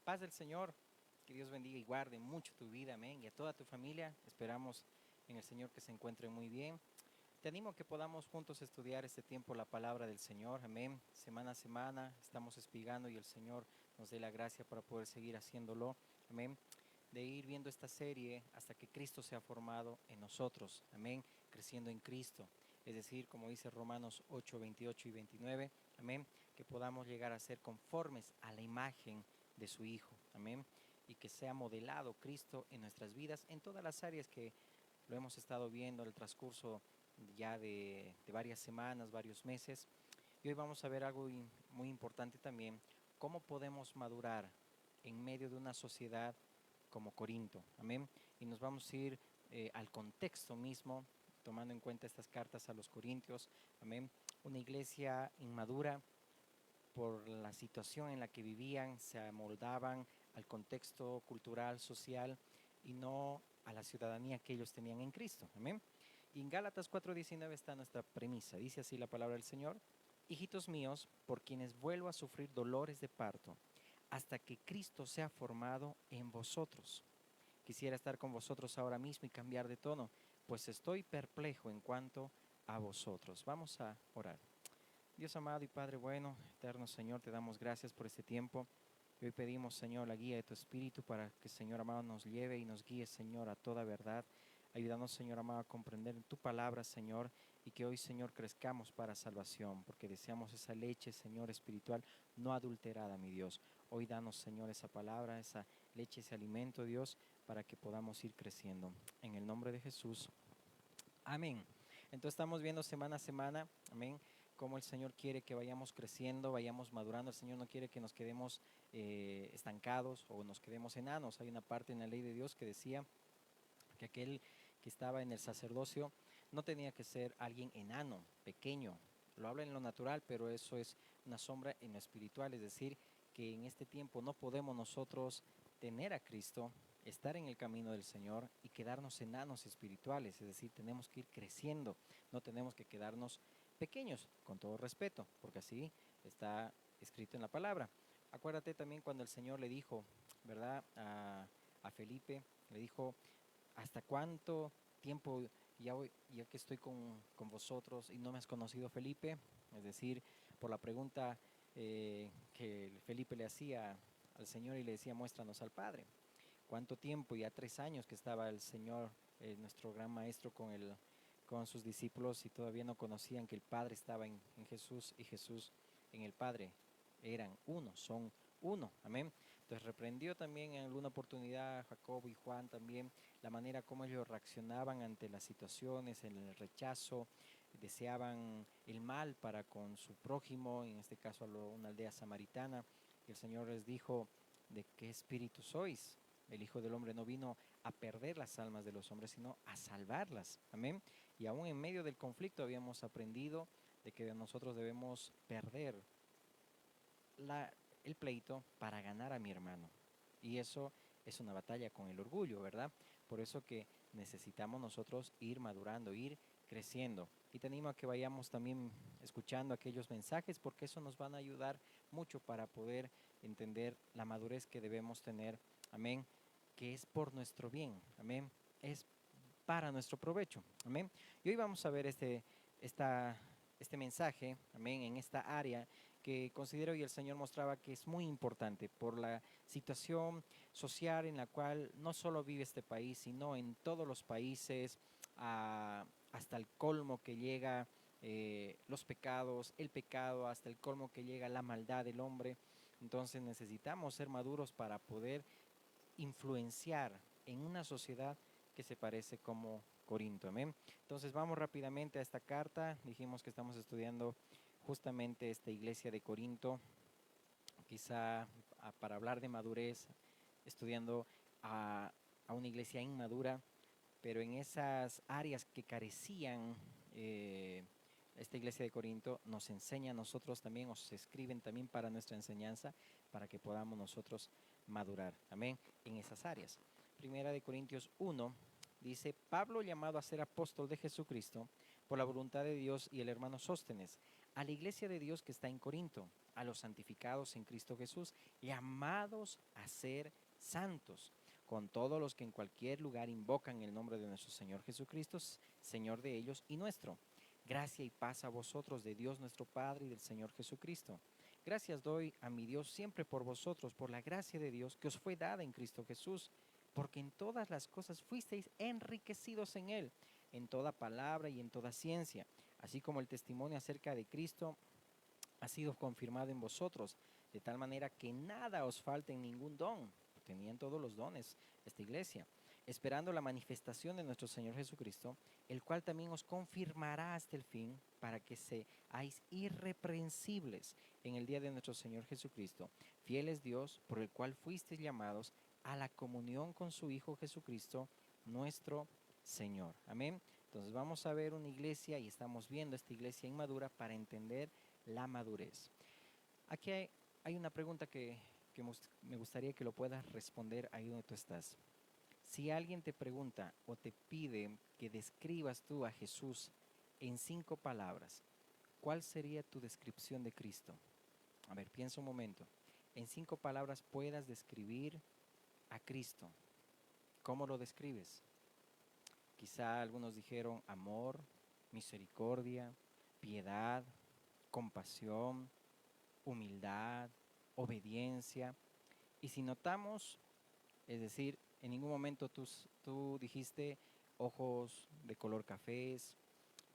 Paz del Señor, que Dios bendiga y guarde mucho tu vida, amén, y a toda tu familia. Esperamos en el Señor que se encuentren muy bien. Te animo a que podamos juntos estudiar este tiempo la palabra del Señor, amén. Semana a semana estamos espigando y el Señor nos dé la gracia para poder seguir haciéndolo, amén. De ir viendo esta serie hasta que Cristo sea formado en nosotros, amén, creciendo en Cristo. Es decir, como dice Romanos 8, 28 y 29, amén, que podamos llegar a ser conformes a la imagen de su Hijo, amén, y que sea modelado Cristo en nuestras vidas en todas las áreas que lo hemos estado viendo en el transcurso ya de varias semanas, varios meses. Y hoy vamos a ver algo muy importante también, cómo podemos madurar en medio de una sociedad como Corinto, amén. Y nos vamos a ir al contexto mismo, tomando en cuenta estas cartas a los Corintios, amén. Una iglesia inmadura por la situación en la que vivían, se amoldaban al contexto cultural, social y no a la ciudadanía que ellos tenían en Cristo, amén. Y en Gálatas 4:19 está nuestra premisa, dice así la palabra del Señor: hijitos míos, por quienes vuelvo a sufrir dolores de parto, hasta que Cristo sea formado en vosotros. Quisiera estar con vosotros ahora mismo y cambiar de tono, pues estoy perplejo en cuanto a vosotros. Vamos a orar. Dios amado y Padre bueno, eterno Señor, te damos gracias por este tiempo. Y hoy pedimos, Señor, la guía de tu Espíritu para que, Señor amado, nos lleve y nos guíe, Señor, a toda verdad. Ayúdanos, Señor amado, a comprender tu palabra, Señor, y que hoy, Señor, crezcamos para salvación, porque deseamos esa leche, Señor, espiritual, no adulterada, mi Dios. Hoy danos, Señor, esa palabra, esa leche, ese alimento, Dios, para que podamos ir creciendo. En el nombre de Jesús. Amén. Entonces estamos viendo semana a semana, amén, cómo el Señor quiere que vayamos creciendo, vayamos madurando. El Señor no quiere que nos quedemos estancados o nos quedemos enanos. Hay una parte en la ley de Dios que decía que aquel que estaba en el sacerdocio no tenía que ser alguien enano, pequeño. Lo habla en lo natural, pero eso es una sombra en lo espiritual. Es decir, que en este tiempo no podemos nosotros tener a Cristo, estar en el camino del Señor y quedarnos enanos espirituales. Es decir, tenemos que ir creciendo, no tenemos que quedarnos pequeños, con todo respeto, porque así está escrito en la palabra. Acuérdate también cuando el Señor le dijo, ¿verdad?, a Felipe, le dijo: ¿hasta cuánto tiempo ya que estoy con vosotros y no me has conocido, Felipe? Es decir, por la pregunta que Felipe le hacía al Señor y le decía: muéstranos al Padre. ¿Cuánto tiempo? Ya 3 años que estaba el Señor, nuestro gran maestro, con sus discípulos y todavía no conocían que el Padre estaba en Jesús y Jesús en el Padre. Eran uno, son uno. Amén. Entonces reprendió también en alguna oportunidad a Jacobo y Juan también la manera como ellos reaccionaban ante las situaciones, en el rechazo, deseaban el mal para con su prójimo, en este caso a una aldea samaritana. Y el Señor les dijo: ¿de qué espíritu sois? El Hijo del Hombre no vino a perder las almas de los hombres, sino a salvarlas. Amén. Y aún en medio del conflicto habíamos aprendido de que nosotros debemos perder el pleito para ganar a mi hermano. Y eso es una batalla con el orgullo, ¿verdad? Por eso que necesitamos nosotros ir madurando, ir creciendo. Y te animo a que vayamos también escuchando aquellos mensajes, porque eso nos van a ayudar mucho para poder entender la madurez que debemos tener. Amén. Que es por nuestro bien. Amén. Es para nuestro provecho. Amén. Y hoy vamos a ver este mensaje, amén, en esta área que considero y el Señor mostraba que es muy importante por la situación social en la cual no solo vive este país, sino en todos los países, hasta el colmo que llega los pecados, el pecado, hasta el colmo que llega la maldad del hombre. Entonces necesitamos ser maduros para poder influenciar en una sociedad que se parece como Corinto. Amén. Entonces vamos rápidamente a esta carta. Dijimos que estamos estudiando justamente esta iglesia de Corinto, quizá para hablar de madurez, estudiando a una iglesia inmadura, pero en esas áreas que carecían, esta iglesia de Corinto nos enseña a nosotros también, o se escriben también para nuestra enseñanza, para que podamos nosotros madurar, amén, en esas áreas. Primera de Corintios 1 dice: Pablo, llamado a ser apóstol de Jesucristo por la voluntad de Dios, y el hermano Sóstenes, a la iglesia de Dios que está en Corinto, a los santificados en Cristo Jesús, llamados a ser santos, con todos los que en cualquier lugar invocan el nombre de nuestro Señor Jesucristo, Señor de ellos y nuestro. Gracia y paz a vosotros de Dios nuestro Padre y del Señor Jesucristo. Gracias doy a mi Dios siempre por vosotros, por la gracia de Dios que os fue dada en Cristo Jesús, porque en todas las cosas fuisteis enriquecidos en Él, en toda palabra y en toda ciencia, así como el testimonio acerca de Cristo ha sido confirmado en vosotros, de tal manera que nada os falte en ningún don. Tenían todos los dones esta iglesia, esperando la manifestación de nuestro Señor Jesucristo, el cual también os confirmará hasta el fin, para que seáis irreprensibles en el día de nuestro Señor Jesucristo. Fiel es Dios, por el cual fuisteis llamados a la comunión con su Hijo Jesucristo, nuestro Señor. Amén. Entonces vamos a ver una iglesia y estamos viendo esta iglesia inmadura para entender la madurez. Aquí hay una pregunta que me gustaría que lo puedas responder ahí donde tú estás. Si alguien te pregunta o te pide que describas tú a Jesús en 5 palabras, ¿cuál sería tu descripción de Cristo? A ver, piensa un momento. En 5 palabras puedas describir a Cristo. ¿Cómo lo describes? Quizá algunos dijeron amor, misericordia, piedad, compasión, humildad, obediencia. Y si notamos, es decir, en ningún momento tú dijiste ojos de color cafés,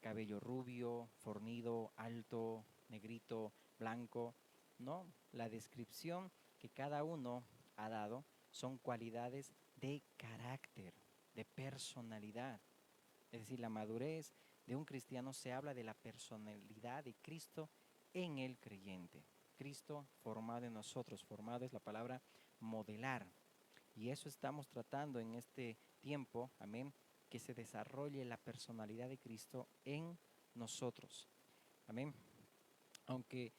cabello rubio, fornido, alto, negrito, blanco. No, la descripción que cada uno ha dado son cualidades de carácter, de personalidad. Es decir, la madurez de un cristiano se habla de la personalidad de Cristo en el creyente. Cristo formado en nosotros, formado es la palabra modelar. Y eso estamos tratando en este tiempo, amén, que se desarrolle la personalidad de Cristo en nosotros. Amén. Aunque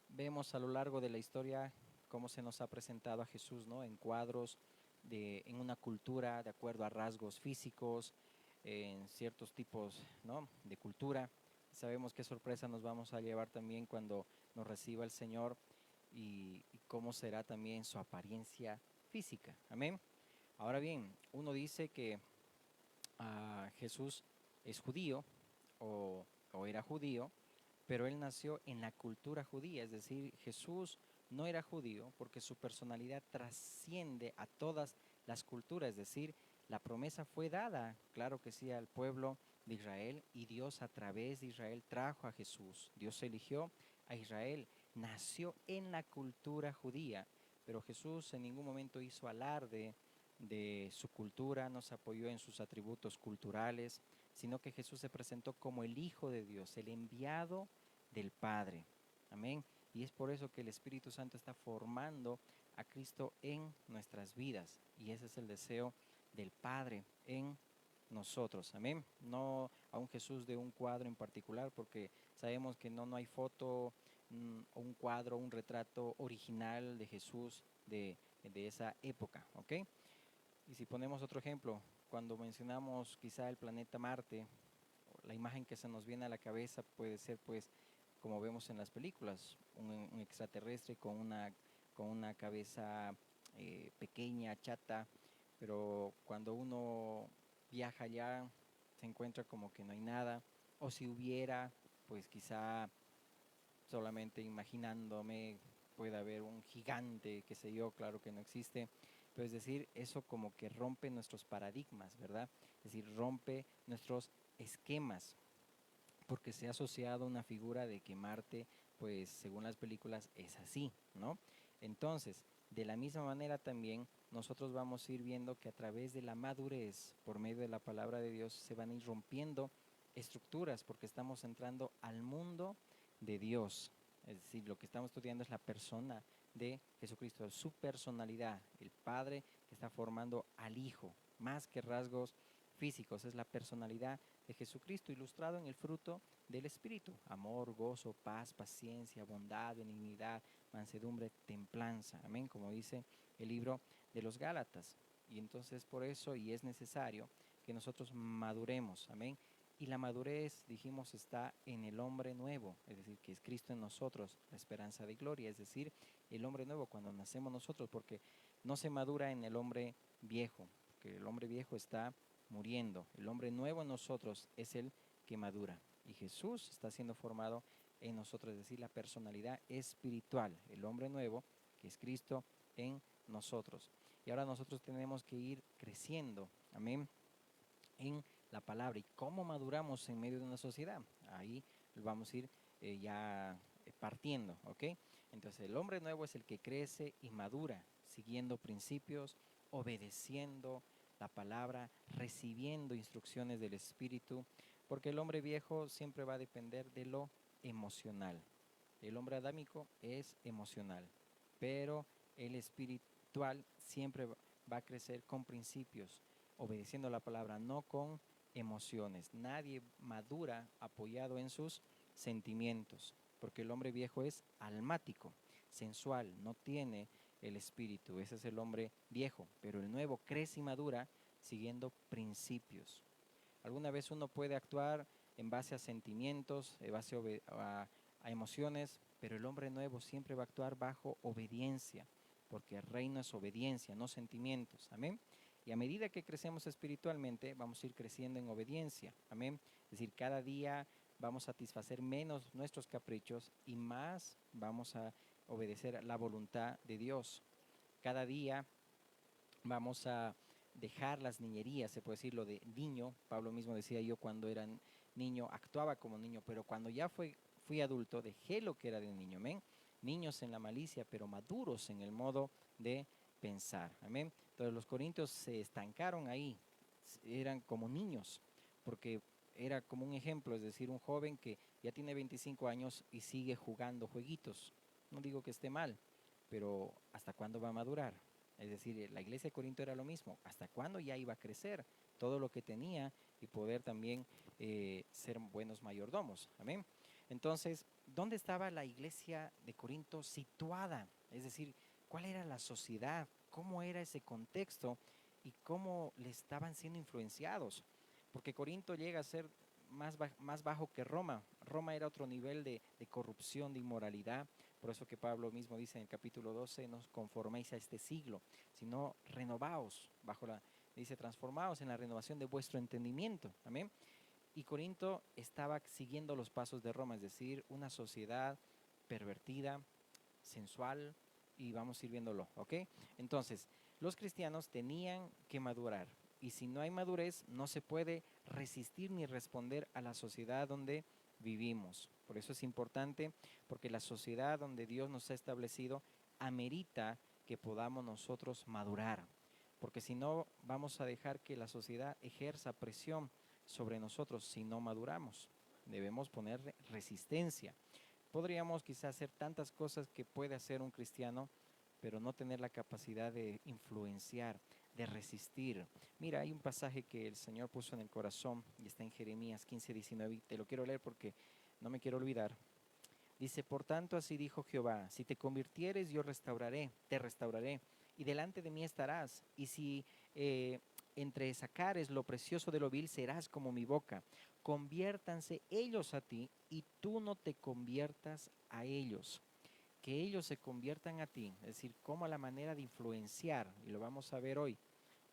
vemos a lo largo de la historia cómo se nos ha presentado a Jesús, ¿no? En cuadros, en una cultura, de acuerdo a rasgos físicos, en ciertos tipos, ¿no? De cultura. Sabemos qué sorpresa nos vamos a llevar también cuando nos reciba el Señor y cómo será también su apariencia física. Amén. Ahora bien, uno dice que Jesús es judío o era judío, pero él nació en la cultura judía, es decir, Jesús no era judío porque su personalidad trasciende a todas las culturas, es decir, la promesa fue dada, claro que sí, al pueblo de Israel y Dios a través de Israel trajo a Jesús. Dios eligió a Israel, nació en la cultura judía, pero Jesús en ningún momento hizo alarde de su cultura, no se apoyó en sus atributos culturales, sino que Jesús se presentó como el Hijo de Dios, el enviado del Padre. Amén. Y es por eso que el Espíritu Santo está formando a Cristo en nuestras vidas. Y ese es el deseo del Padre en nosotros. Amén. No a un Jesús de un cuadro en particular, porque sabemos que no hay foto, un cuadro, un retrato original de Jesús de esa época. ¿Ok? Y si ponemos otro ejemplo, cuando mencionamos quizá el planeta Marte, la imagen que se nos viene a la cabeza puede ser, pues, como vemos en las películas, un extraterrestre con una cabeza pequeña, chata, pero cuando uno viaja allá se encuentra como que no hay nada, o si hubiera, pues quizá solamente imaginándome puede haber un gigante, qué sé yo, claro que no existe, pero es decir, eso como que rompe nuestros paradigmas, ¿verdad? Es decir, rompe nuestros esquemas, porque se ha asociado una figura de que Marte, pues según las películas, es así, ¿no? Entonces, de la misma manera también nosotros vamos a ir viendo que a través de la madurez, por medio de la palabra de Dios, se van a ir rompiendo estructuras, porque estamos entrando al mundo de Dios. Es decir, lo que estamos estudiando es la persona de Jesucristo, su personalidad, el Padre que está formando al Hijo, más que rasgos físicos, es la personalidad de Jesucristo, ilustrado en el fruto del Espíritu: amor, gozo, paz, paciencia, bondad, benignidad, mansedumbre, templanza. Amén, como dice el libro de los Gálatas. Y entonces por eso, y es necesario que nosotros maduremos, amén, Y la madurez, dijimos, está en el hombre nuevo, es decir, que es Cristo en nosotros, la esperanza de gloria, es decir, el hombre nuevo cuando nacemos nosotros, porque no se madura en el hombre viejo, porque el hombre viejo está muriendo. El hombre nuevo en nosotros es el que madura. Y Jesús está siendo formado en nosotros, es decir, la personalidad espiritual, el hombre nuevo, que es Cristo en nosotros. Y ahora nosotros tenemos que ir creciendo, amén, en la palabra. ¿Y cómo maduramos en medio de una sociedad? Ahí vamos a ir ya partiendo, ¿ok? Entonces el hombre nuevo es el que crece y madura, siguiendo principios, obedeciendo la palabra, recibiendo instrucciones del Espíritu, porque el hombre viejo siempre va a depender de lo emocional. El hombre adámico es emocional, pero el espiritual siempre va a crecer con principios, obedeciendo la palabra, no con emociones. Nadie madura apoyado en sus sentimientos, porque el hombre viejo es almático, sensual, no tiene el espíritu. Ese es el hombre viejo, pero el nuevo crece y madura siguiendo principios. Alguna vez uno puede actuar en base a sentimientos, en base a emociones, pero el hombre nuevo siempre va a actuar bajo obediencia, porque el reino es obediencia, no sentimientos. Amén. Y a medida que crecemos espiritualmente, vamos a ir creciendo en obediencia. Amén. Es decir, cada día vamos a satisfacer menos nuestros caprichos y más vamos a obedecer la voluntad de Dios. Cada día vamos a dejar las niñerías, se puede decir lo de niño. Pablo mismo decía, yo cuando era niño actuaba como niño, pero cuando ya fui adulto dejé lo que era de niño. Amén. Niños en la malicia, pero maduros en el modo de pensar. Amén. Entonces los corintios se estancaron ahí, eran como niños, porque era como un ejemplo, es decir, un joven que ya tiene 25 años y sigue jugando jueguitos. No digo que esté mal, pero ¿hasta cuándo va a madurar? Es decir, la iglesia de Corinto era lo mismo. ¿Hasta cuándo ya iba a crecer todo lo que tenía y poder también ser buenos mayordomos? Amén. Entonces, ¿dónde estaba la iglesia de Corinto situada? Es decir, ¿cuál era la sociedad? ¿Cómo era ese contexto? ¿Y cómo le estaban siendo influenciados? Porque Corinto llega a ser más bajo que Roma. Roma era otro nivel de corrupción, de inmoralidad. Por eso que Pablo mismo dice en el capítulo 12, no os conforméis a este siglo, sino renovaos, dice, transformaos en la renovación de vuestro entendimiento. Amén. Y Corinto estaba siguiendo los pasos de Roma, es decir, una sociedad pervertida, sensual, y vamos a ir viéndolo, ¿ok? Entonces, los cristianos tenían que madurar, y si no hay madurez, no se puede resistir ni responder a la sociedad donde vivimos. Por eso es importante, porque la sociedad donde Dios nos ha establecido amerita que podamos nosotros madurar, porque si no, vamos a dejar que la sociedad ejerza presión sobre nosotros si no maduramos. Debemos poner resistencia. Podríamos quizás hacer tantas cosas que puede hacer un cristiano, pero no tener la capacidad de influenciar, de resistir. Mira, hay un pasaje que el Señor puso en el corazón y está en Jeremías 15:19, y te lo quiero leer porque no me quiero olvidar. Dice, por tanto así dijo Jehová, si te convirtieres yo te restauraré, y delante de mí estarás, y si entresacares lo precioso de lo vil, serás como mi boca. Conviértanse ellos a ti, y tú no te conviertas a ellos. Que ellos se conviertan a ti, es decir, como la manera de influenciar, y lo vamos a ver hoy,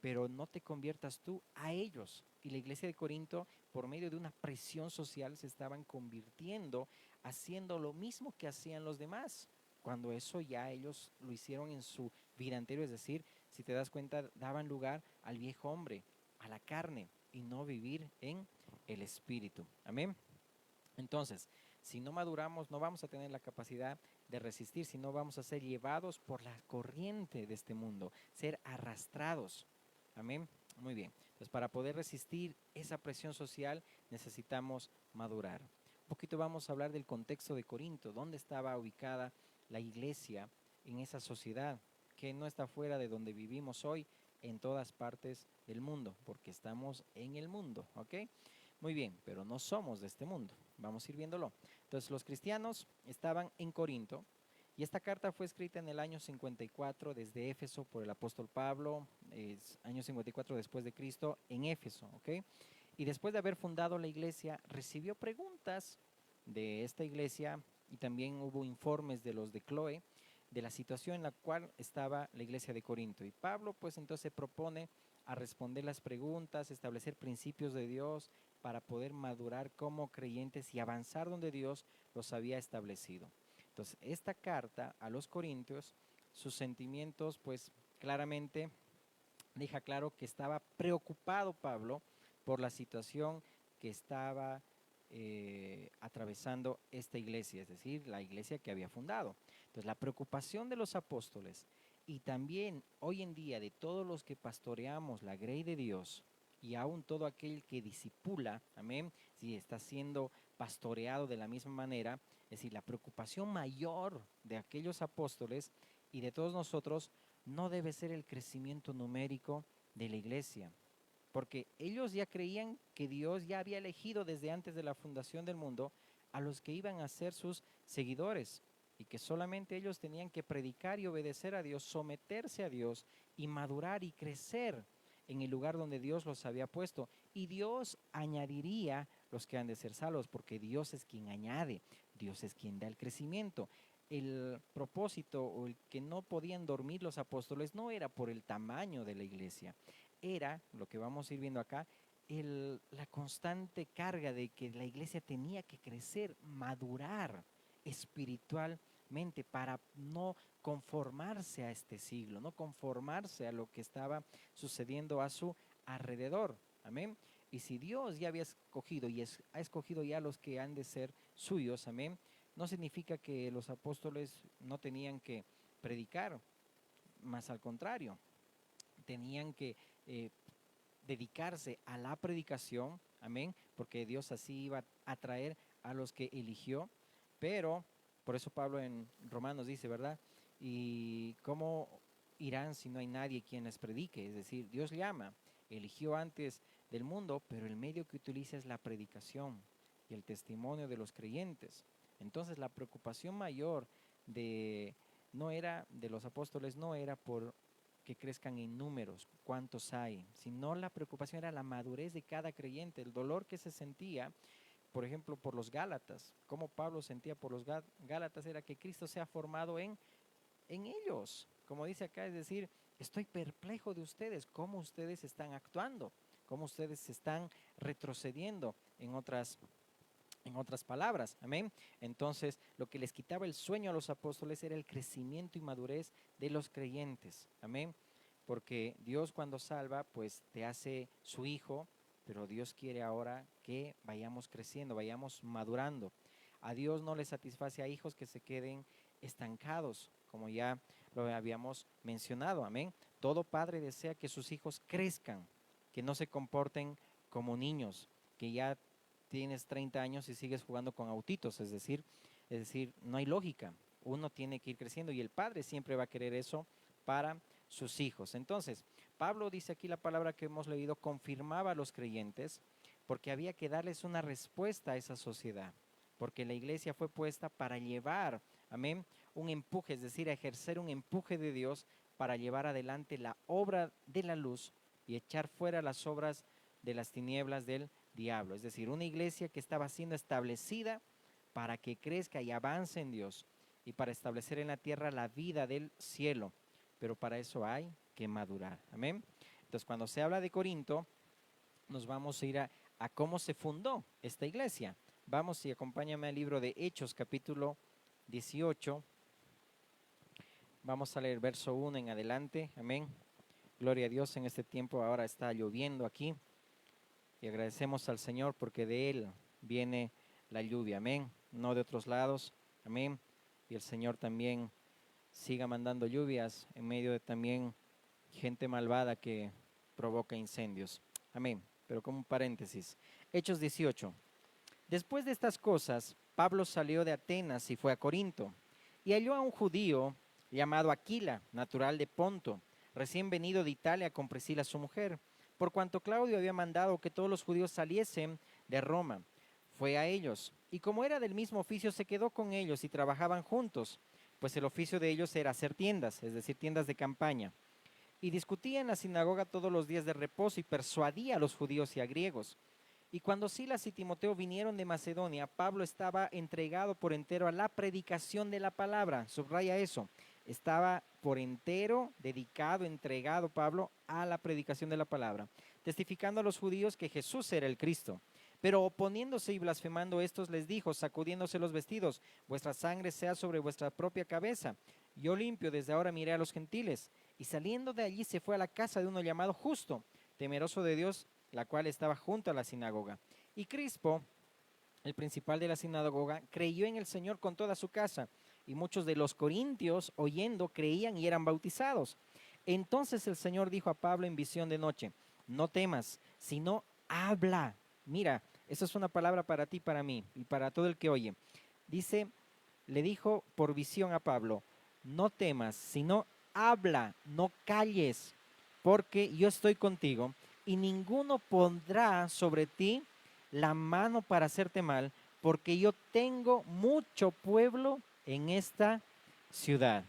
pero no te conviertas tú a ellos. Y la iglesia de Corinto, por medio de una presión social, se estaban convirtiendo, haciendo lo mismo que hacían los demás, cuando eso ya ellos lo hicieron en su vida anterior, es decir, si te das cuenta, daban lugar al viejo hombre, a la carne, y no vivir en el espíritu. Amén. Entonces, si no maduramos, no vamos a tener la capacidad de resistir, sino vamos a ser llevados por la corriente de este mundo, ser arrastrados. Amén. Muy bien. Entonces, para poder resistir esa presión social, necesitamos madurar. Un poquito vamos a hablar del contexto de Corinto, dónde estaba ubicada la iglesia en esa sociedad, que no está fuera de donde vivimos hoy, en todas partes del mundo, porque estamos en el mundo, ¿ok? Muy bien, pero no somos de este mundo. Vamos a ir viéndolo. Entonces, los cristianos estaban en Corinto, y esta carta fue escrita en el año 54 desde Éfeso por el apóstol Pablo, año 54 después de Cristo en Éfeso, ¿ok? Y después de haber fundado la iglesia, recibió preguntas de esta iglesia y también hubo informes de los de Cloé de la situación en la cual estaba la iglesia de Corinto. Y Pablo pues entonces propone a responder las preguntas, establecer principios de Dios para poder madurar como creyentes y avanzar donde Dios los había establecido. Entonces, esta carta a los Corintios, sus sentimientos pues claramente deja claro que estaba preocupado Pablo por la situación que estaba atravesando esta iglesia, es decir, la iglesia que había fundado. Entonces, la preocupación de los apóstoles y también hoy en día de todos los que pastoreamos la grey de Dios y aún todo aquel que disipula, amén, si está siendo pastoreado de la misma manera, es decir, la preocupación mayor de aquellos apóstoles y de todos nosotros no debe ser el crecimiento numérico de la iglesia, porque ellos ya creían que Dios ya había elegido desde antes de la fundación del mundo a los que iban a ser sus seguidores y que solamente ellos tenían que predicar y obedecer a Dios, someterse a Dios y madurar y crecer en el lugar donde Dios los había puesto. Y Dios añadiría los que han de ser salvos, porque Dios es quien añade, Dios es quien da el crecimiento. El propósito o el que no podían dormir los apóstoles no era por el tamaño de la iglesia, era, lo que vamos a ir viendo acá, la constante carga de que la iglesia tenía que crecer, madurar espiritualmente para no conformarse a este siglo, no conformarse a lo que estaba sucediendo a su alrededor. Amén. Y si Dios ya había escogido y ha escogido ya los que han de ser suyos, amén, no significa que los apóstoles no tenían que predicar, más al contrario, tenían que dedicarse a la predicación, amén, porque Dios así iba a traer a los que eligió, pero por eso Pablo en Romanos dice, ¿verdad? ¿Y cómo irán si no hay nadie quien les predique? Es decir, Dios llama, eligió antes del mundo, pero el medio que utiliza es la predicación y el testimonio de los creyentes. Entonces la preocupación mayor no era de los apóstoles, no era por que crezcan en números, cuántos hay, sino la preocupación era la madurez de cada creyente, el dolor que se sentía, por ejemplo, por los Gálatas, como Pablo sentía por los Gálatas era que Cristo se ha formado en ellos, como dice acá, es decir, estoy perplejo de ustedes, cómo ustedes están actuando, cómo ustedes se están retrocediendo en otras palabras, amén. Entonces, lo que les quitaba el sueño a los apóstoles era el crecimiento y madurez de los creyentes, amén. Porque Dios cuando salva, pues te hace su hijo, pero Dios quiere ahora que vayamos creciendo, vayamos madurando. A Dios no le satisface a hijos que se queden estancados, como ya lo habíamos mencionado, amén. Todo padre desea que sus hijos crezcan, que no se comporten como niños, que ya tienes 30 años y sigues jugando con autitos, es decir, no hay lógica. Uno tiene que ir creciendo y el padre siempre va a querer eso para sus hijos. Entonces, Pablo dice aquí la palabra que hemos leído, confirmaba a los creyentes porque había que darles una respuesta a esa sociedad, porque la iglesia fue puesta para llevar, amén, un empuje, es decir, a ejercer un empuje de Dios para llevar adelante la obra de la luz y echar fuera las obras de las tinieblas del diablo. Es decir, una iglesia que estaba siendo establecida para que crezca y avance en Dios y para establecer en la tierra la vida del cielo. Pero para eso hay que madurar. Amén. Entonces, cuando se habla de Corinto, nos vamos a ir a cómo se fundó esta iglesia. Vamos y acompáñame al libro de Hechos, capítulo 18. Vamos a leer verso 1 en adelante. Amén. Gloria a Dios, en este tiempo ahora está lloviendo aquí. Y agradecemos al Señor porque de Él viene la lluvia, amén, no de otros lados, amén. Y el Señor también siga mandando lluvias en medio de también gente malvada que provoca incendios, amén. Pero como un paréntesis, Hechos 18. Después de estas cosas, Pablo salió de Atenas y fue a Corinto, y halló a un judío llamado Aquila, natural de Ponto, recién venido de Italia con Priscila su mujer, por cuanto Claudio había mandado que todos los judíos saliesen de Roma. Fue a ellos, y como era del mismo oficio, se quedó con ellos y trabajaban juntos, pues el oficio de ellos era hacer tiendas, es decir, tiendas de campaña. Y discutía en la sinagoga todos los días de reposo y persuadía a los judíos y a griegos. Y cuando Silas y Timoteo vinieron de Macedonia, Pablo estaba entregado por entero a la predicación de la palabra. Subraya eso. Estaba por entero dedicado, entregado Pablo a la predicación de la palabra, testificando a los judíos que Jesús era el Cristo. Pero oponiéndose y blasfemando estos les dijo, sacudiéndose los vestidos, vuestra sangre sea sobre vuestra propia cabeza. Yo limpio, desde ahora miré a los gentiles. Y saliendo de allí se fue a la casa de uno llamado Justo, temeroso de Dios, la cual estaba junto a la sinagoga. Y Crispo, el principal de la sinagoga, creyó en el Señor con toda su casa. Y muchos de los corintios, oyendo, creían y eran bautizados. Entonces el Señor dijo a Pablo en visión de noche, no temas, sino habla. Mira, esa es una palabra para ti, para mí y para todo el que oye. Dice, le dijo por visión a Pablo, no temas, sino habla, no calles, porque yo estoy contigo y ninguno pondrá sobre ti la mano para hacerte mal, porque yo tengo mucho pueblo en esta ciudad.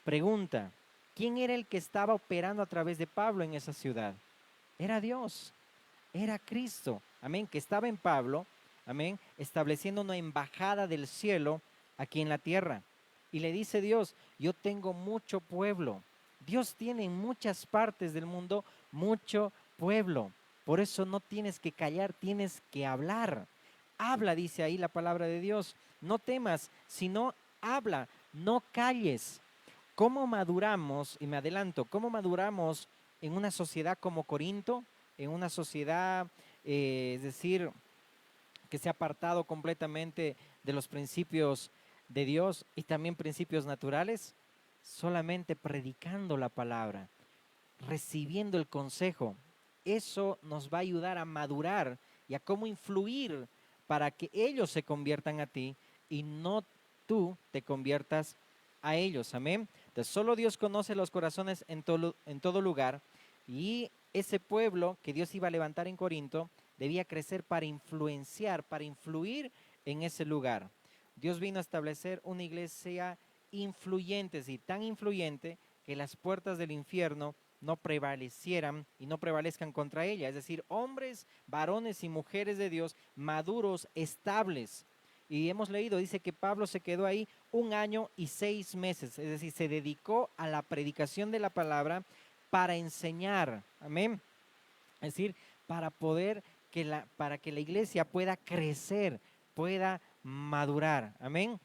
Pregunta, ¿quién era el que estaba operando a través de Pablo en esa ciudad? Era Dios, era Cristo, amén, que estaba en Pablo, amén, estableciendo una embajada del cielo aquí en la tierra. Y le dice Dios, yo tengo mucho pueblo. Dios tiene en muchas partes del mundo mucho pueblo. Por eso no tienes que callar, tienes que hablar. Habla, dice ahí la palabra de Dios. No temas, sino habla, no calles. ¿Cómo maduramos? Y me adelanto, ¿cómo maduramos en una sociedad como Corinto? En una sociedad, es decir, que se ha apartado completamente de los principios de Dios y también principios naturales, solamente predicando la palabra, recibiendo el consejo. Eso nos va a ayudar a madurar y a cómo influir para que ellos se conviertan a ti y no tú te conviertas a ellos. Amén. Entonces, solo Dios conoce los corazones en todo lugar, y ese pueblo que Dios iba a levantar en Corinto debía crecer para influenciar, para influir en ese lugar. Dios vino a establecer una iglesia influyente, sí, tan influyente que las puertas del infierno no prevalecieran y no prevalezcan contra ella. Es decir, hombres, varones y mujeres de Dios maduros, estables. Y hemos leído, dice que Pablo se quedó ahí 1 año y 6 meses. Es decir, se dedicó a la predicación de la palabra para enseñar. Amén. Es decir, para poder para que la iglesia pueda crecer, pueda madurar. Amén.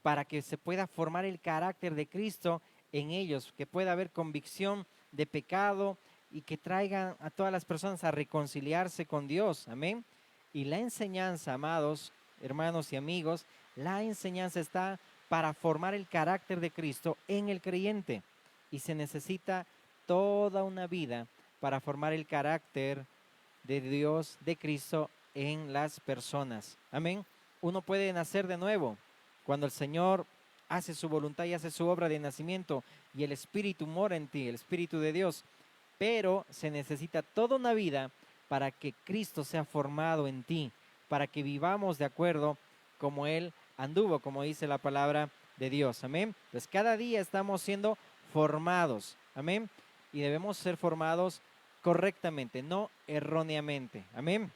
Para que se pueda formar el carácter de Cristo en ellos, que pueda haber convicción de pecado y que traigan a todas las personas a reconciliarse con Dios. Amén. Y la enseñanza, amados hermanos y amigos, la enseñanza está para formar el carácter de Cristo en el creyente. Y se necesita toda una vida para formar el carácter de Dios, de Cristo en las personas. Amén. Uno puede nacer de nuevo cuando el Señor hace su voluntad y hace su obra de nacimiento y el Espíritu mora en ti, el Espíritu de Dios. Pero se necesita toda una vida para que Cristo sea formado en ti, para que vivamos de acuerdo como Él anduvo, como dice la palabra de Dios. Amén. Entonces cada día estamos siendo formados. Amén. Y debemos ser formados correctamente, no erróneamente. Amén.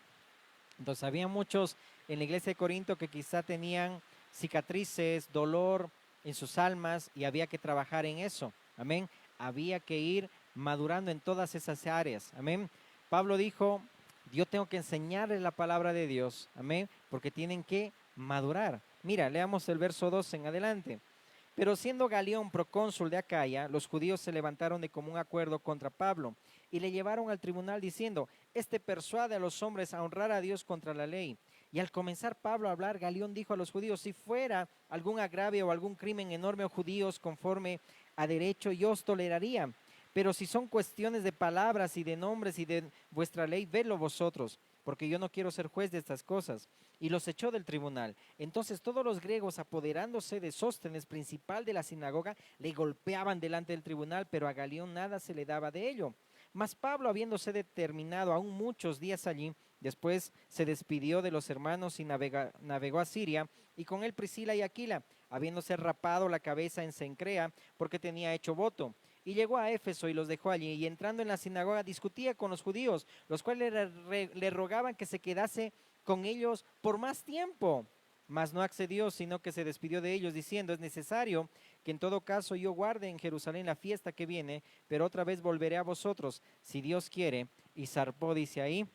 Entonces había muchos en la iglesia de Corinto que quizá tenían cicatrices, dolor en sus almas, y había que trabajar en eso. Amén. Había que ir madurando en todas esas áreas. Amén. Pablo dijo, yo tengo que enseñarles la palabra de Dios. Amén. Porque tienen que madurar. Mira, leamos el verso 2 en adelante. Pero siendo Galión procónsul de Acaya, los judíos se levantaron de común acuerdo contra Pablo y le llevaron al tribunal diciendo, este persuade a los hombres a honrar a Dios contra la ley. Y al comenzar Pablo a hablar, Galión dijo a los judíos, si fuera algún agravio o algún crimen enorme o judíos conforme a derecho, yo os toleraría. Pero si son cuestiones de palabras y de nombres y de vuestra ley, vedlo vosotros, porque yo no quiero ser juez de estas cosas. Y los echó del tribunal. Entonces todos los griegos, apoderándose de Sóstenes, principal de la sinagoga, le golpeaban delante del tribunal, pero a Galión nada se le daba de ello. Mas Pablo, habiéndose determinado aún muchos días allí, después se despidió de los hermanos y navegó a Siria, y con él Priscila y Aquila, habiéndose rapado la cabeza en Cencrea, porque tenía hecho voto. Y llegó a Éfeso y los dejó allí, y entrando en la sinagoga discutía con los judíos, los cuales le rogaban que se quedase con ellos por más tiempo. Mas no accedió, sino que se despidió de ellos, diciendo: es necesario que en todo caso yo guarde en Jerusalén la fiesta que viene, pero otra vez volveré a vosotros, si Dios quiere. Y zarpó, dice ahí,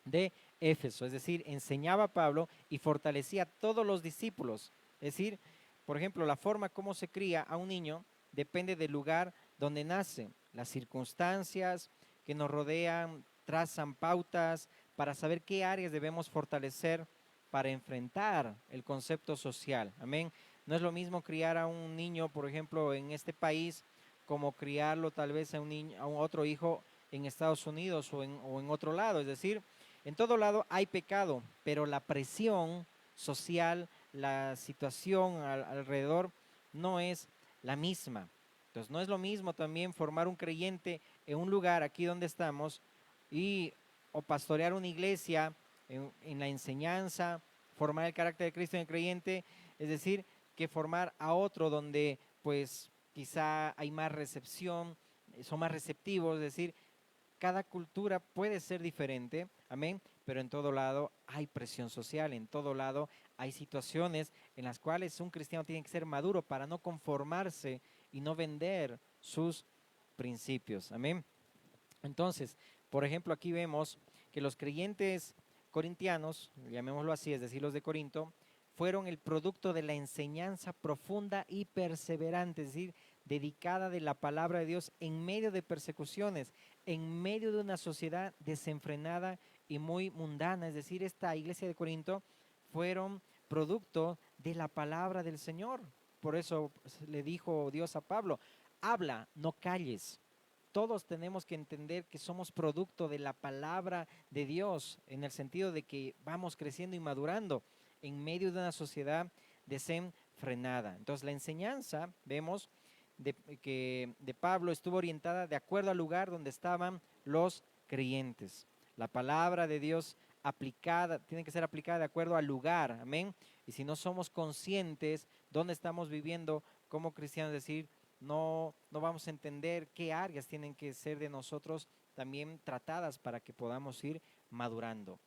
de Éfeso. Es decir, enseñaba a Pablo y fortalecía a todos los discípulos. Es decir, por ejemplo, la forma como se cría a un niño depende del lugar donde nace. Las circunstancias que nos rodean trazan pautas para saber qué áreas debemos fortalecer para enfrentar el concepto social. Amén. No es lo mismo criar a un niño, por ejemplo, en este país, como criarlo tal vez a un niño, a un otro hijo en Estados Unidos o en otro lado. Es decir, en todo lado hay pecado, pero la presión social, la situación alrededor no es la misma. Entonces no es lo mismo también formar un creyente en un lugar aquí donde estamos y o pastorear una iglesia en la enseñanza, formar el carácter de Cristo en el creyente, es decir, que formar a otro donde pues quizá hay más recepción, son más receptivos, es decir, cada cultura puede ser diferente, amén, pero en todo lado hay presión social, en todo lado hay situaciones en las cuales un cristiano tiene que ser maduro para no conformarse y no vender sus principios, amén. Entonces, por ejemplo, aquí vemos que los creyentes corintianos, llamémoslo así, es decir, los de Corinto, fueron el producto de la enseñanza profunda y perseverante, es decir, dedicada de la palabra de Dios en medio de persecuciones, en medio de una sociedad desenfrenada y muy mundana. Es decir, esta iglesia de Corinto fueron producto de la palabra del Señor. Por eso le dijo Dios a Pablo: habla, no calles. Todos tenemos que entender que somos producto de la palabra de Dios, en el sentido de que vamos creciendo y madurando en medio de una sociedad desenfrenada. Entonces la enseñanza, vemos, de Pablo estuvo orientada de acuerdo al lugar donde estaban los creyentes. La palabra de Dios aplicada, tiene que ser aplicada de acuerdo al lugar, amén. Y si no somos conscientes dónde estamos viviendo como cristianos, es decir, no vamos a entender qué áreas tienen que ser de nosotros también tratadas para que podamos ir madurando.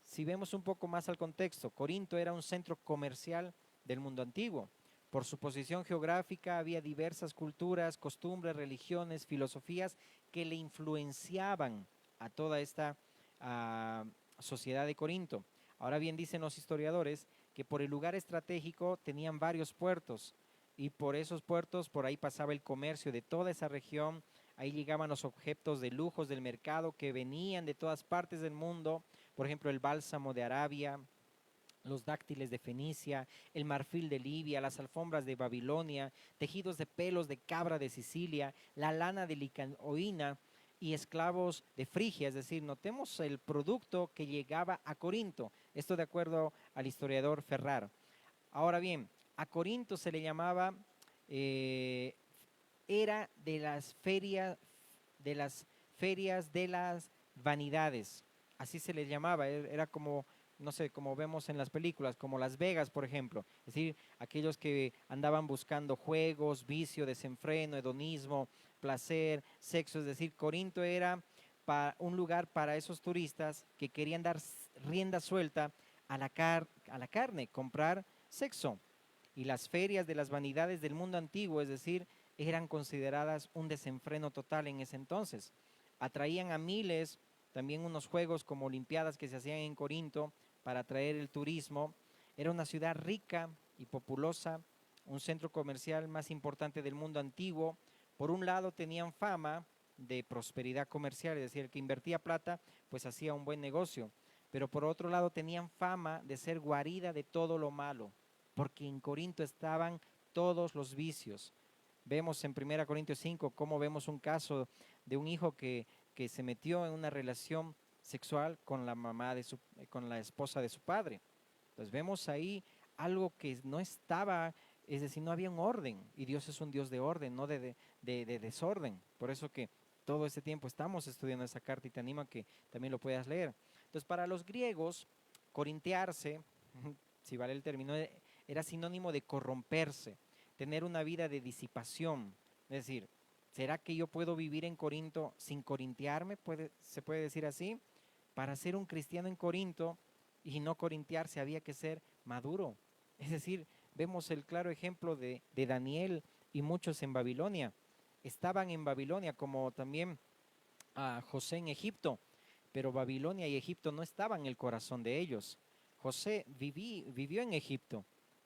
Si vemos un poco más al contexto, Corinto era un centro comercial del mundo antiguo. Por su posición geográfica había diversas culturas, costumbres, religiones, filosofías que le influenciaban a toda esta sociedad de Corinto. Ahora bien, dicen los historiadores que por el lugar estratégico tenían varios puertos y por esos puertos, por ahí pasaba el comercio de toda esa región, ahí llegaban los objetos de lujos del mercado que venían de todas partes del mundo, por ejemplo el bálsamo de Arabia, los dáctiles de Fenicia, el marfil de Libia, las alfombras de Babilonia, tejidos de pelos de cabra de Sicilia, la lana de Licaoína y esclavos de Frigia. Es decir, notemos el producto que llegaba a Corinto, esto de acuerdo al historiador Ferrar. Ahora bien, a Corinto se le llamaba, era de las ferias de las vanidades, así se les llamaba, era como, no sé, como vemos en las películas, como Las Vegas, por ejemplo, es decir, aquellos que andaban buscando juegos, vicio, desenfreno, hedonismo, placer, sexo. Es decir, Corinto era un lugar para esos turistas que querían dar rienda suelta a la carne, comprar sexo. Y las ferias de las vanidades del mundo antiguo, es decir, eran consideradas un desenfreno total en ese entonces. Atraían a miles, también unos juegos como olimpiadas que se hacían en Corinto para atraer el turismo. Era una ciudad rica y populosa, un centro comercial más importante del mundo antiguo. Por un lado tenían fama de prosperidad comercial, es decir, el que invertía plata pues hacía un buen negocio, pero por otro lado tenían fama de ser guarida de todo lo malo, porque en Corinto estaban todos los vicios. Vemos en 1 Corintios 5 cómo vemos un caso de un hijo que se metió en una relación sexual con la mamá con la esposa de su padre. Entonces vemos ahí algo que no estaba, es decir, no había un orden, y Dios es un Dios de orden, no de desorden. Por eso que todo este tiempo estamos estudiando esa carta y te animo a que también lo puedas leer. Entonces, para los griegos, corintiarse, si vale el término, era sinónimo de corromperse, tener una vida de disipación. Es decir, ¿Será que yo puedo vivir en Corinto sin corintiarme? ¿Se puede decir así? Para ser un cristiano en Corinto y no corintiarse había que ser maduro. Es decir, vemos el claro ejemplo de Daniel y muchos en Babilonia. Estaban en Babilonia como también José en Egipto, pero Babilonia y Egipto no estaban en el corazón de ellos. José vivió en Egipto,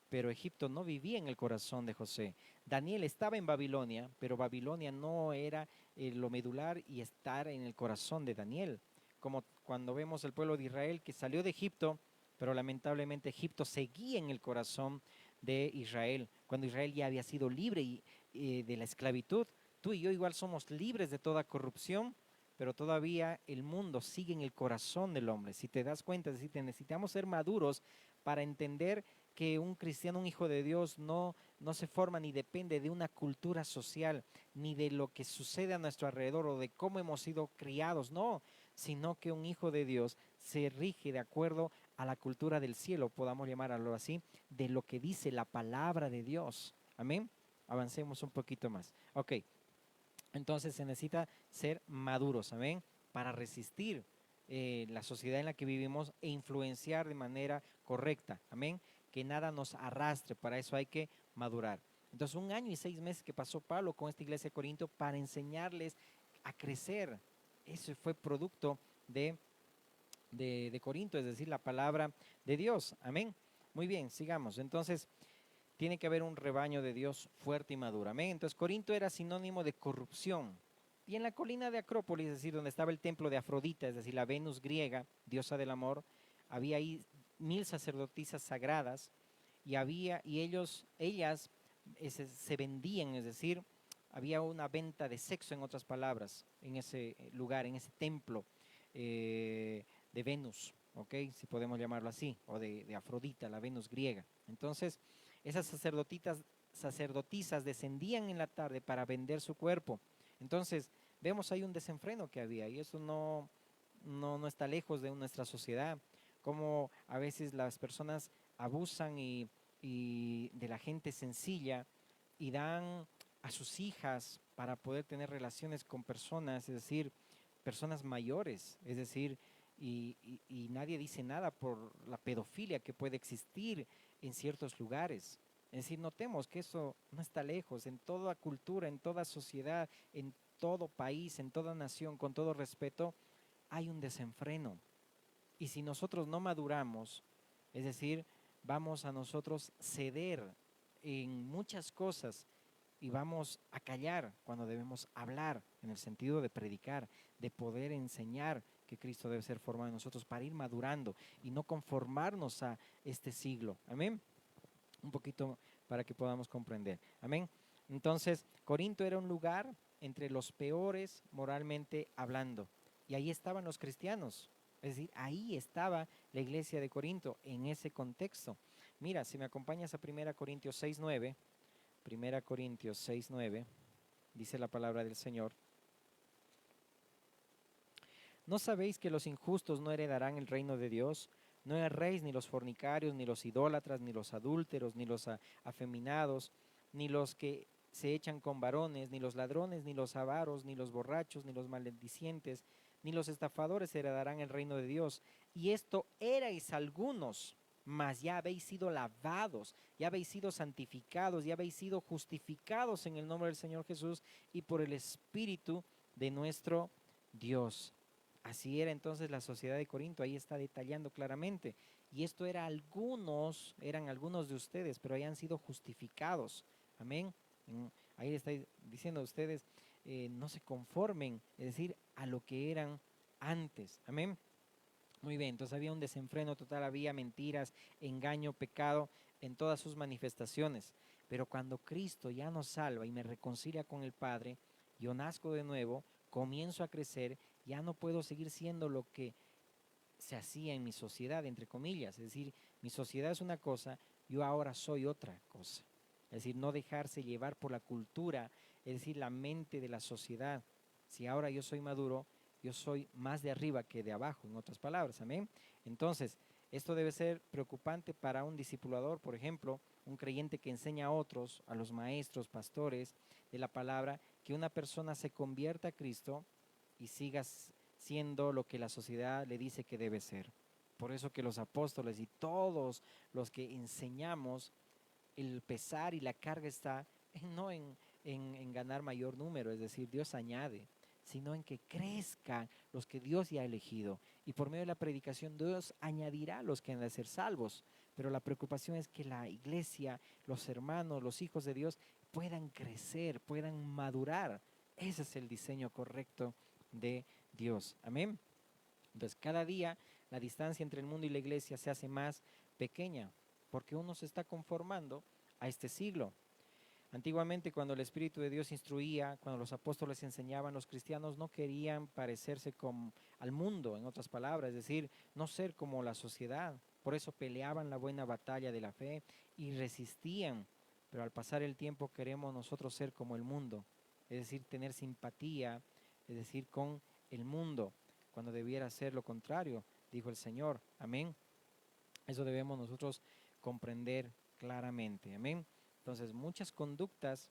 pero Egipto no vivía en el corazón de José. Daniel estaba en Babilonia, pero Babilonia no era lo medular y estar en el corazón de Daniel. Como cuando vemos el pueblo de Israel que salió de Egipto, pero lamentablemente Egipto seguía en el corazón de Israel, cuando Israel ya había sido libre de la esclavitud. Tú y yo igual somos libres de toda corrupción, pero todavía el mundo sigue en el corazón del hombre. Si te das cuenta, es decir, necesitamos ser maduros para entender que un cristiano, un hijo de Dios, no se forma ni depende de una cultura social, ni de lo que sucede a nuestro alrededor o de cómo hemos sido criados, no, sino que un hijo de Dios se rige de acuerdo a la cultura del cielo, podamos llamarlo así, de lo que dice la palabra de Dios. Amén. Avancemos un poquito más. Ok. Entonces se necesita ser maduros, amén, para resistir la sociedad en la que vivimos e influenciar de manera correcta, amén, que nada nos arrastre, para eso hay que madurar. Entonces 1 año y 6 meses que pasó Pablo con esta iglesia de Corinto para enseñarles a crecer. Eso fue producto de Corinto, es decir, la palabra de Dios, amén. Muy bien, sigamos. Entonces, tiene que haber un rebaño de Dios fuerte y maduro. Amén. Entonces Corinto era sinónimo de corrupción. Y en la colina de Acrópolis, es decir, donde estaba el templo de Afrodita, es decir, la Venus griega, diosa del amor, había ahí 1000 sacerdotisas sagradas y ellas se vendían, es decir, había una venta de sexo, en otras palabras, en ese lugar, en ese templo de Venus, ¿ok? Si podemos llamarlo así, o de Afrodita, la Venus griega. Entonces, esas sacerdotisas descendían en la tarde para vender su cuerpo. Entonces, vemos ahí un desenfreno que había y eso no está lejos de nuestra sociedad, como a veces las personas abusan y de la gente sencilla y dan a sus hijas para poder tener relaciones con personas, es decir, personas mayores, es decir, y nadie dice nada por la pedofilia que puede existir en ciertos lugares. Es decir, notemos que eso no está lejos, en toda cultura, en toda sociedad, en todo país, en toda nación, con todo respeto, hay un desenfreno. Y si nosotros no maduramos, es decir, vamos a nosotros ceder en muchas cosas y vamos a callar cuando debemos hablar, en el sentido de predicar, de poder enseñar que Cristo debe ser formado en nosotros para ir madurando y no conformarnos a este siglo. Amén. Un poquito para que podamos comprender. Amén. Entonces, Corinto era un lugar entre los peores moralmente hablando. Y ahí estaban los cristianos. Es decir, ahí estaba la iglesia de Corinto, en ese contexto. Mira, si me acompañas a 1 Corintios 6:9, 1 Corintios 6:9, dice la palabra del Señor. ¿No sabéis que los injustos no heredarán el reino de Dios? No erréis ni los fornicarios, ni los idólatras, ni los adúlteros, ni los afeminados, ni los que se echan con varones, ni los ladrones, ni los avaros, ni los borrachos, ni los maldicientes, ni los estafadores heredarán el reino de Dios. Y esto erais algunos, mas ya habéis sido lavados, ya habéis sido santificados, ya habéis sido justificados en el nombre del Señor Jesús y por el Espíritu de nuestro Dios. Así era entonces la sociedad de Corinto, ahí está detallando claramente. Y esto eran algunos de ustedes, pero hayan sido justificados. Amén. Ahí está diciendo a ustedes, no se conformen, es decir, a lo que eran antes. Amén. Muy bien, entonces había un desenfreno total, había mentiras, engaño, pecado en todas sus manifestaciones. Pero cuando Cristo ya nos salva y me reconcilia con el Padre, yo nazco de nuevo, comienzo a crecer, ya no puedo seguir siendo lo que se hacía en mi sociedad, entre comillas. Es decir, mi sociedad es una cosa, yo ahora soy otra cosa. Es decir, no dejarse llevar por la cultura, es decir, la mente de la sociedad. Si ahora yo soy maduro, yo soy más de arriba que de abajo, en otras palabras, amén. Entonces, esto debe ser preocupante para un discipulador, por ejemplo, un creyente que enseña a otros, a los maestros, pastores de la palabra, que una persona se convierta a Cristo y siga siendo lo que la sociedad le dice que debe ser. Por eso que los apóstoles y todos los que enseñamos, el pesar y la carga está no en ganar mayor número, es decir, Dios añade, sino en que crezcan los que Dios ya ha elegido. Y por medio de la predicación Dios añadirá a los que han de ser salvos. Pero la preocupación es que la iglesia, los hermanos, los hijos de Dios puedan crecer, puedan madurar. Ese es el diseño correcto de Dios. Amén. Entonces, cada día la distancia entre el mundo y la iglesia se hace más pequeña, porque uno se está conformando a este siglo. Antiguamente, cuando el Espíritu de Dios instruía, cuando los apóstoles enseñaban, los cristianos no querían parecerse al mundo, en otras palabras, es decir, no ser como la sociedad. Por eso peleaban la buena batalla de la fe y resistían. Pero al pasar el tiempo queremos nosotros ser como el mundo, es decir, tener simpatía, es decir, con el mundo, cuando debiera ser lo contrario, dijo el Señor. Amén. Eso debemos nosotros comprender claramente. Amén. Entonces, muchas conductas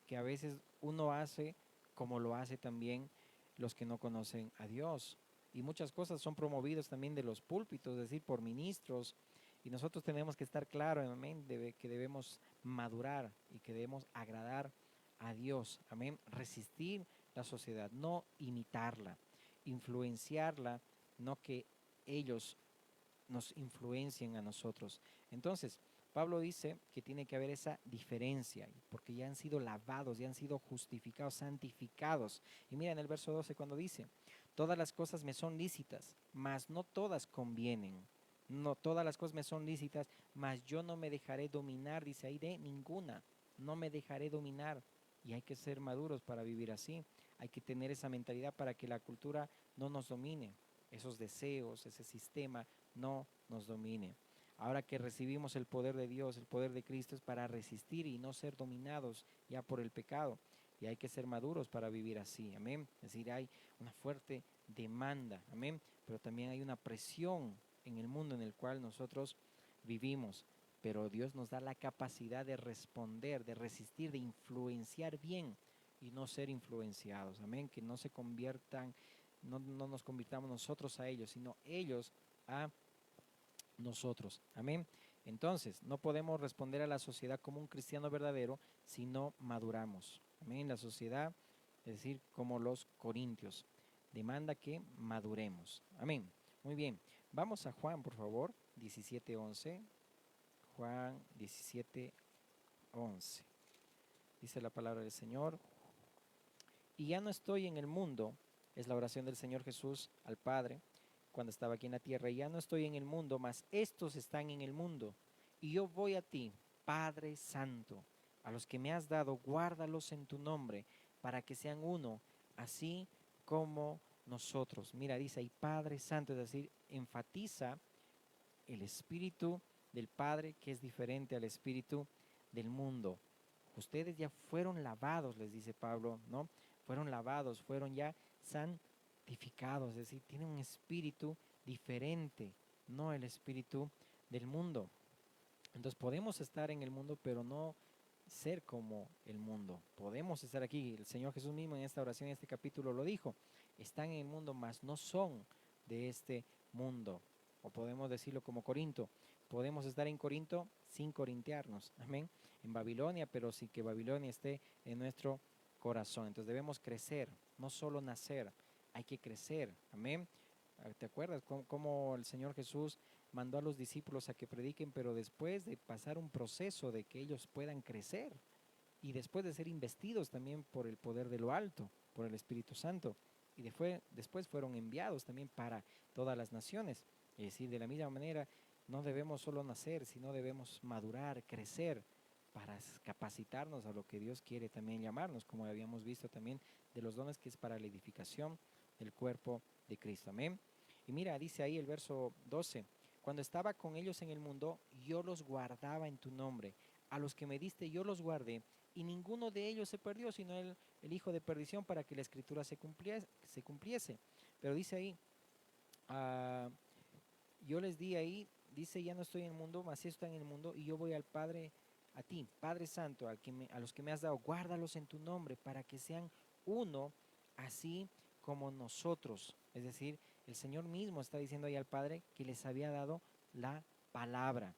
que a veces uno hace, como lo hace también los que no conocen a Dios. Y muchas cosas son promovidas también de los púlpitos, es decir, por ministros. Y nosotros tenemos que estar claros, amén, que debemos madurar y que debemos agradar a Dios. Amén. Resistir la sociedad, no imitarla, influenciarla, no que ellos nos influencien a nosotros. Entonces, Pablo dice que tiene que haber esa diferencia, porque ya han sido lavados, ya han sido justificados, santificados. Y mira en el verso 12 cuando dice, todas las cosas me son lícitas, mas no todas convienen. No todas las cosas me son lícitas, mas yo no me dejaré dominar, dice ahí, de ninguna. No me dejaré dominar. Y hay que ser maduros para vivir así. Hay que tener esa mentalidad para que la cultura no nos domine. Esos deseos, ese sistema no nos domine. Ahora que recibimos el poder de Dios, el poder de Cristo es para resistir y no ser dominados ya por el pecado. Y hay que ser maduros para vivir así, amén. Es decir, hay una fuerte demanda, amén. Pero también hay una presión en el mundo en el cual nosotros vivimos. Pero Dios nos da la capacidad de responder, de resistir, de influenciar bien y no ser influenciados, amén. Que no se conviertan, no nos convirtamos nosotros a ellos, sino ellos a nosotros. Amén. Entonces, no podemos responder a la sociedad como un cristiano verdadero si no maduramos. Amén. La sociedad, es decir, como los corintios, demanda que maduremos. Amén. Muy bien. Vamos a Juan, por favor, 17:11. Juan 17:11. Dice la palabra del Señor. Y ya no estoy en el mundo, es la oración del Señor Jesús al Padre cuando estaba aquí en la tierra, y ya no estoy en el mundo, mas estos están en el mundo. Y yo voy a ti, Padre Santo, a los que me has dado, guárdalos en tu nombre, para que sean uno, así como nosotros. Mira, dice ahí Padre Santo, es decir, enfatiza el espíritu del Padre que es diferente al espíritu del mundo. Ustedes ya fueron lavados, les dice Pablo, ¿no? Fueron lavados, fueron ya santificados, es decir, tienen un espíritu diferente, no el espíritu del mundo. Entonces podemos estar en el mundo, pero no ser como el mundo. Podemos estar aquí. El Señor Jesús mismo en esta oración, en este capítulo lo dijo. Están en el mundo, mas no son de este mundo. O podemos decirlo como Corinto. Podemos estar en Corinto sin corintiarnos. Amén. En Babilonia, pero sin que Babilonia esté en nuestro corazón. Entonces debemos crecer, no solo nacer. Hay que crecer. Amén. ¿Te acuerdas cómo el Señor Jesús mandó a los discípulos a que prediquen, pero después de pasar un proceso de que ellos puedan crecer y después de ser investidos también por el poder de lo alto, por el Espíritu Santo, y después fueron enviados también para todas las naciones? Es decir, de la misma manera, no debemos solo nacer, sino debemos madurar, crecer, para capacitarnos a lo que Dios quiere también llamarnos, como habíamos visto también de los dones que es para la edificación del cuerpo de Cristo. Amén. Y mira, dice ahí el verso 12, cuando estaba con ellos en el mundo, yo los guardaba en tu nombre. A los que me diste yo los guardé, y ninguno de ellos se perdió, sino el hijo de perdición, para que la escritura se cumpliese. Pero dice ahí, yo les di ahí, dice, ya no estoy en el mundo, mas sí están en el mundo, y yo voy al Padre a ti, Padre Santo, a los que me has dado, guárdalos en tu nombre para que sean uno, así como nosotros. Es decir, el Señor mismo está diciendo ahí al Padre que les había dado la palabra.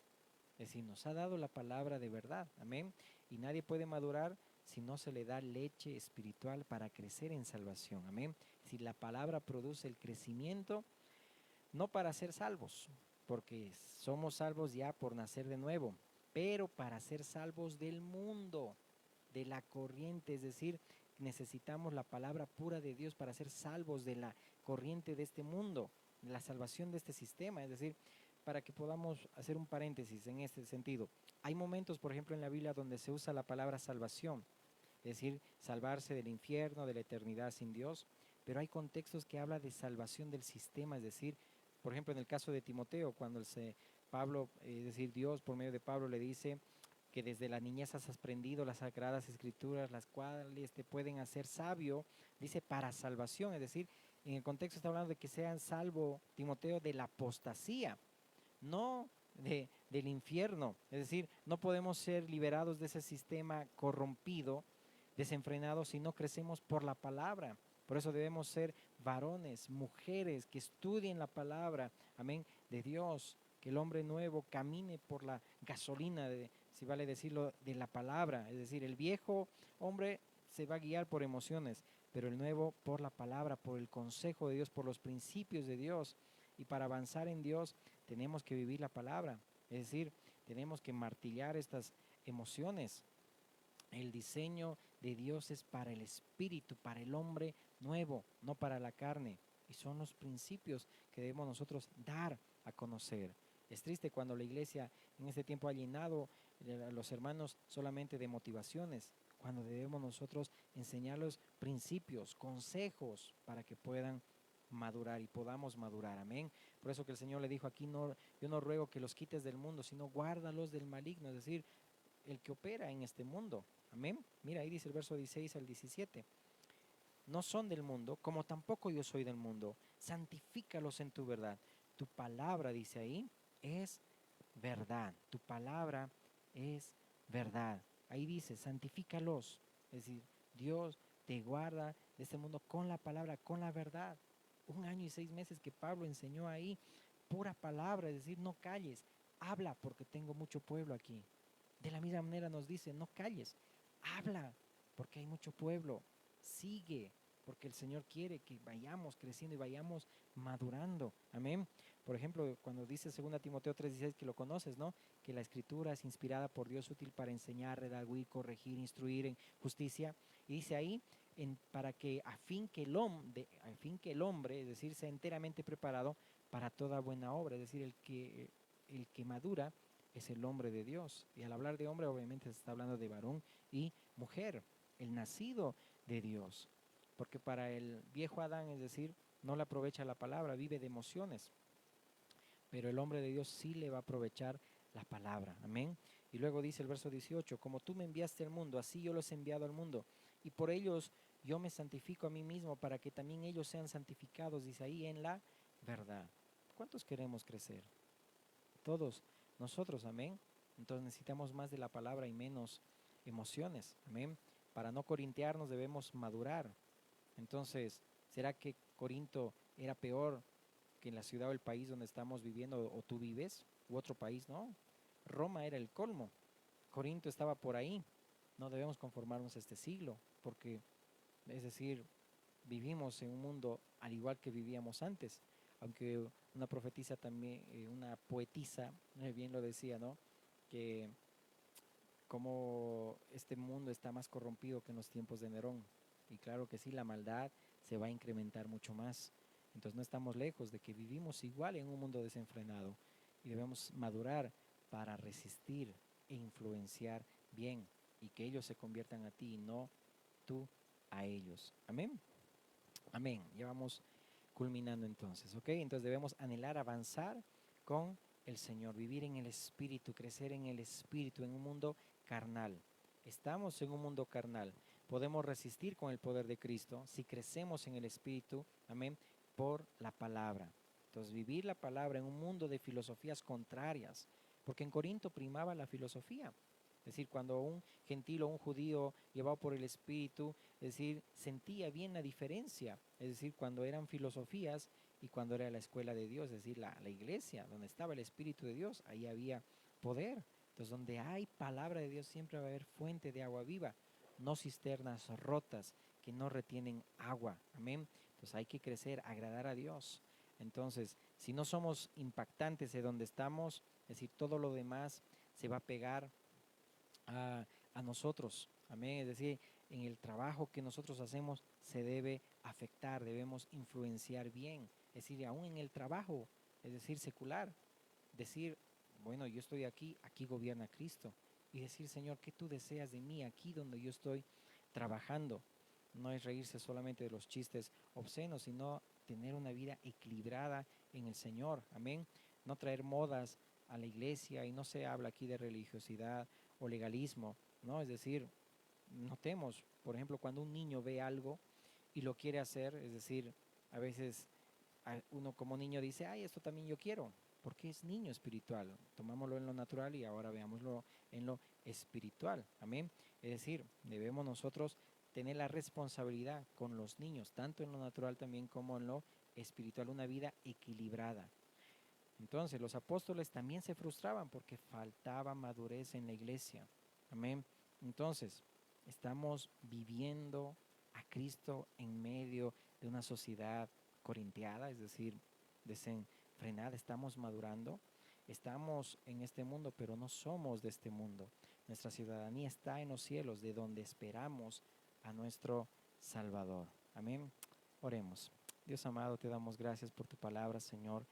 Es decir, nos ha dado la palabra de verdad. Amén. Y nadie puede madurar si no se le da leche espiritual para crecer en salvación. Amén. Si la palabra produce el crecimiento, no para ser salvos, porque somos salvos ya por nacer de nuevo, pero para ser salvos del mundo, de la corriente, es decir, necesitamos la palabra pura de Dios para ser salvos de la corriente de este mundo, de la salvación de este sistema, es decir, para que podamos hacer un paréntesis en este sentido. Hay momentos, por ejemplo, en la Biblia donde se usa la palabra salvación, es decir, salvarse del infierno, de la eternidad sin Dios, pero hay contextos que habla de salvación del sistema, es decir, por ejemplo, en el caso de Timoteo, cuando Pablo, es decir, Dios por medio de Pablo le dice que desde la niñez has aprendido las sagradas escrituras, las cuales te pueden hacer sabio, dice para salvación, es decir, en el contexto está hablando de que sean salvo, Timoteo, de la apostasía, no del infierno, es decir, no podemos ser liberados de ese sistema corrompido, desenfrenado, si no crecemos por la palabra. Por eso debemos ser varones, mujeres que estudien la palabra, amén, de Dios, que el hombre nuevo camine por la gasolina, si vale decirlo, de la palabra. Es decir, el viejo hombre se va a guiar por emociones, pero el nuevo por la palabra, por el consejo de Dios, por los principios de Dios. Y para avanzar en Dios tenemos que vivir la palabra, es decir, tenemos que martillar estas emociones. El diseño de Dios es para el espíritu, para el hombre nuevo, no para la carne. Y son los principios que debemos nosotros dar a conocer. Es triste cuando la iglesia en este tiempo ha llenado a los hermanos solamente de motivaciones, cuando debemos nosotros enseñarlos principios, consejos para que puedan madurar y podamos madurar. Amén. Por eso que el Señor le dijo aquí, no, yo no ruego que los quites del mundo, sino guárdalos del maligno, es decir, el que opera en este mundo. Amén. Mira, ahí dice el verso 16 al 17. No son del mundo, como tampoco yo soy del mundo. Santifícalos en tu verdad. Tu palabra, dice ahí, es verdad. Tu palabra es verdad. Ahí dice, santifícalos. Es decir, Dios te guarda de este mundo con la palabra, con la verdad. 1 año y 6 meses que Pablo enseñó ahí, pura palabra, es decir, no calles, habla porque tengo mucho pueblo aquí. De la misma manera nos dice, no calles, habla, porque hay mucho pueblo, sigue, porque el Señor quiere que vayamos creciendo y vayamos madurando. Amén. Por ejemplo, cuando dice 2 Timoteo 3:16, que lo conoces, ¿no? Que la escritura es inspirada por Dios, útil para enseñar, redarguir, corregir, instruir en justicia. Y dice ahí, para que a fin que el hombre, es decir, sea enteramente preparado para toda buena obra, es decir, el que madura es el hombre de Dios. Y al hablar de hombre, obviamente se está hablando de varón y mujer, el nacido de Dios. Porque para el viejo Adán, es decir, no le aprovecha la palabra, vive de emociones. Pero el hombre de Dios sí le va a aprovechar la palabra. Amén. Y luego dice el verso 18, como tú me enviaste al mundo, así yo los he enviado al mundo. Y por ellos yo me santifico a mí mismo para que también ellos sean santificados, dice ahí, en la verdad. ¿Cuántos queremos crecer? Todos nosotros, amén. Entonces necesitamos más de la palabra y menos emociones, amén. Para no corintiarnos debemos madurar. Entonces, ¿será que Corinto era peor que en la ciudad o el país donde estamos viviendo o tú vives? U otro país, ¿no? Roma era el colmo. Corinto estaba por ahí. No debemos conformarnos a este siglo, porque, es decir, vivimos en un mundo al igual que vivíamos antes, aunque una profetisa también, una poetisa, bien lo decía, ¿no? Que como este mundo está más corrompido que en los tiempos de Nerón. Y claro que sí, la maldad se va a incrementar mucho más. Entonces no estamos lejos de que vivimos igual en un mundo desenfrenado y debemos madurar para resistir e influenciar bien y que ellos se conviertan a ti y no tú a ellos. Amén. Amén. Ya vamos culminando entonces, ¿ok? Entonces debemos anhelar avanzar con el Señor, vivir en el Espíritu, crecer en el Espíritu, en un mundo carnal. Estamos en un mundo carnal. Podemos resistir con el poder de Cristo si crecemos en el Espíritu, amén, por la palabra. Entonces vivir la palabra en un mundo de filosofías contrarias, porque en Corinto primaba la filosofía. Es decir, cuando un gentil o un judío llevado por el Espíritu, es decir, sentía bien la diferencia. Es decir, cuando eran filosofías y cuando era la escuela de Dios, es decir, la iglesia, donde estaba el Espíritu de Dios, ahí había poder. Entonces, donde hay palabra de Dios, siempre va a haber fuente de agua viva, no cisternas rotas que no retienen agua. Amén. Entonces, hay que crecer, agradar a Dios. Entonces, si no somos impactantes de donde estamos, es decir, todo lo demás se va a pegar a nosotros. Amén. Es decir, en el trabajo que nosotros hacemos se debe afectar, debemos influenciar bien. Es decir, aún en el trabajo, es decir, secular, decir, bueno, yo estoy aquí, aquí gobierna Cristo. Y decir, Señor, ¿qué tú deseas de mí aquí donde yo estoy trabajando? No es reírse solamente de los chistes obscenos, sino tener una vida equilibrada en el Señor. Amén. No traer modas a la iglesia, y no se habla aquí de religiosidad o legalismo, ¿no? Es decir, notemos, por ejemplo, cuando un niño ve algo y lo quiere hacer, es decir, a veces uno como niño dice, ay, esto también yo quiero, porque es niño espiritual. Tomámoslo en lo natural y ahora veámoslo en lo espiritual. Amén. Es decir, debemos nosotros tener la responsabilidad con los niños, tanto en lo natural también como en lo espiritual, una vida equilibrada. Entonces, los apóstoles también se frustraban porque faltaba madurez en la iglesia. Amén. Entonces, estamos viviendo a Cristo en medio de una sociedad corintiada, es decir, desenfrenada. Estamos madurando. Estamos en este mundo, pero no somos de este mundo. Nuestra ciudadanía está en los cielos, de donde esperamos a nuestro Salvador. Amén. Oremos. Dios amado, te damos gracias por tu palabra, Señor.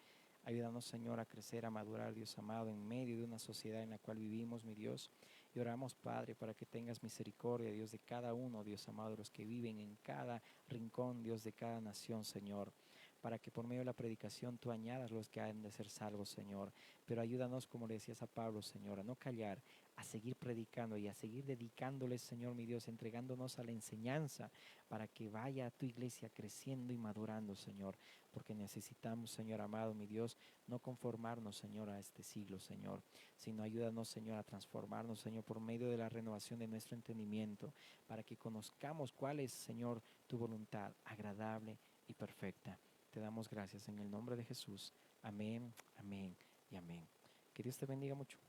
Ayúdanos, Señor, a crecer, a madurar, Dios amado, en medio de una sociedad en la cual vivimos, mi Dios. Y oramos, Padre, para que tengas misericordia, Dios, de cada uno, Dios amado, de los que viven en cada rincón, Dios, de cada nación, Señor. Para que por medio de la predicación tú añadas los que han de ser salvos, Señor. Pero ayúdanos, como le decías a Pablo, Señor, a no callar, a seguir predicando y a seguir dedicándoles, Señor, mi Dios, entregándonos a la enseñanza para que vaya tu iglesia creciendo y madurando, Señor. Porque necesitamos, Señor amado, mi Dios, no conformarnos, Señor, a este siglo, Señor, sino ayúdanos, Señor, a transformarnos, Señor, por medio de la renovación de nuestro entendimiento, para que conozcamos cuál es, Señor, tu voluntad agradable y perfecta. Te damos gracias en el nombre de Jesús. Amén, amén y amén. Que Dios te bendiga mucho.